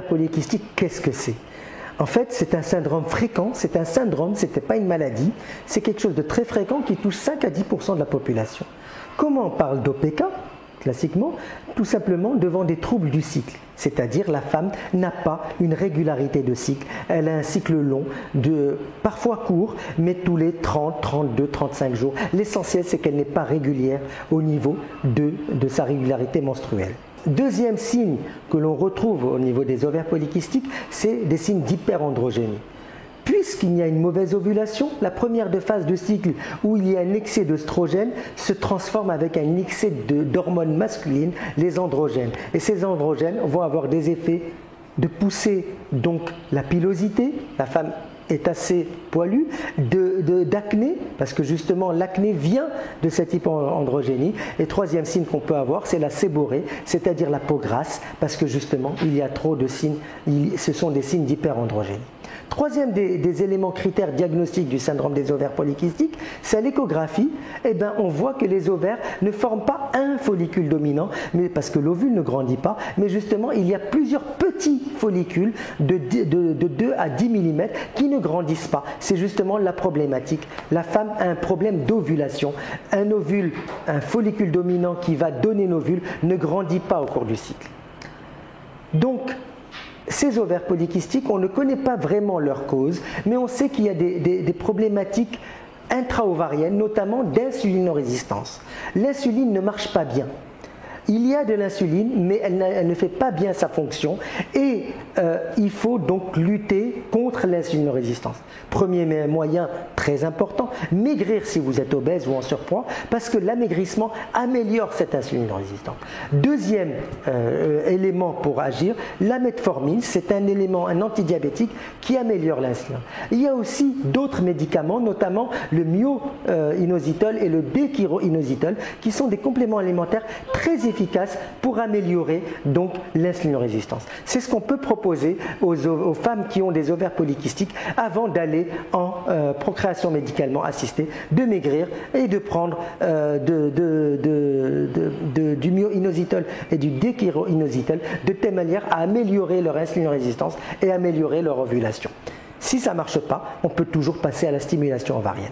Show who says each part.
Speaker 1: ovaires polykystiques, qu'est-ce que c'est? En fait, c'est un syndrome fréquent, c'est un syndrome, ce n'était pas une maladie, c'est quelque chose de très fréquent qui touche 5 à 10% de la population. Comment on parle d'OPK, classiquement? Tout simplement devant des troubles du cycle, c'est-à-dire la femme n'a pas une régularité de cycle, elle a un cycle long, parfois court, mais tous les 30, 32, 35 jours. L'essentiel, c'est qu'elle n'est pas régulière au niveau de sa régularité menstruelle. Deuxième signe que l'on retrouve au niveau des ovaires polykystiques, c'est des signes d'hyperandrogénie. Puisqu'il y a une mauvaise ovulation, la première phase de cycle où il y a un excès d'œstrogène se transforme avec un excès d'hormones masculines, les androgènes. Et ces androgènes vont avoir des effets de pousser donc la pilosité, la femme est assez poilue, d'acné, parce que justement l'acné vient de cette hyperandrogénie. Et troisième signe qu'on peut avoir, c'est la séborrhée, c'est-à-dire la peau grasse, parce que justement il y a trop de signes, ce sont des signes d'hyperandrogénie. Troisième des éléments critères diagnostiques du syndrome des ovaires polykystiques, c'est à l'échographie. Eh bien, on voit que les ovaires ne forment pas un follicule dominant, mais parce que l'ovule ne grandit pas, mais justement il y a plusieurs petits follicules de 2 à 10 mm qui ne grandissent pas. C'est justement la problématique. La femme a un problème d'ovulation. Un follicule dominant qui va donner un ovule ne grandit pas au cours du cycle. Donc, ces ovaires polykystiques, on ne connaît pas vraiment leur cause, mais on sait qu'il y a des problématiques intra-ovariennes, notamment d'insulinorésistance. L'insuline ne marche pas bien. Il y a de l'insuline, mais elle ne fait pas bien sa fonction et il faut donc lutter contre l'insulinorésistance. Premier moyen très important, maigrir si vous êtes obèse ou en surpoids, parce que l'amaigrissement améliore cette insulinorésistance. Deuxième élément pour agir, la metformine, c'est un élément, un antidiabétique qui améliore l'insuline. Il y a aussi d'autres médicaments, notamment le myo-inositol et le déchiroinositol, qui sont des compléments alimentaires très efficaces pour améliorer donc l'insulinorésistance. C'est ce qu'on peut proposer aux femmes qui ont des ovaires polykystiques avant d'aller en procréation médicalement assistée, de maigrir et de prendre du myo-inositol et du déchiroinositol de telle manière à améliorer leur insulinorésistance et améliorer leur ovulation. Si ça ne marche pas, on peut toujours passer à la stimulation ovarienne.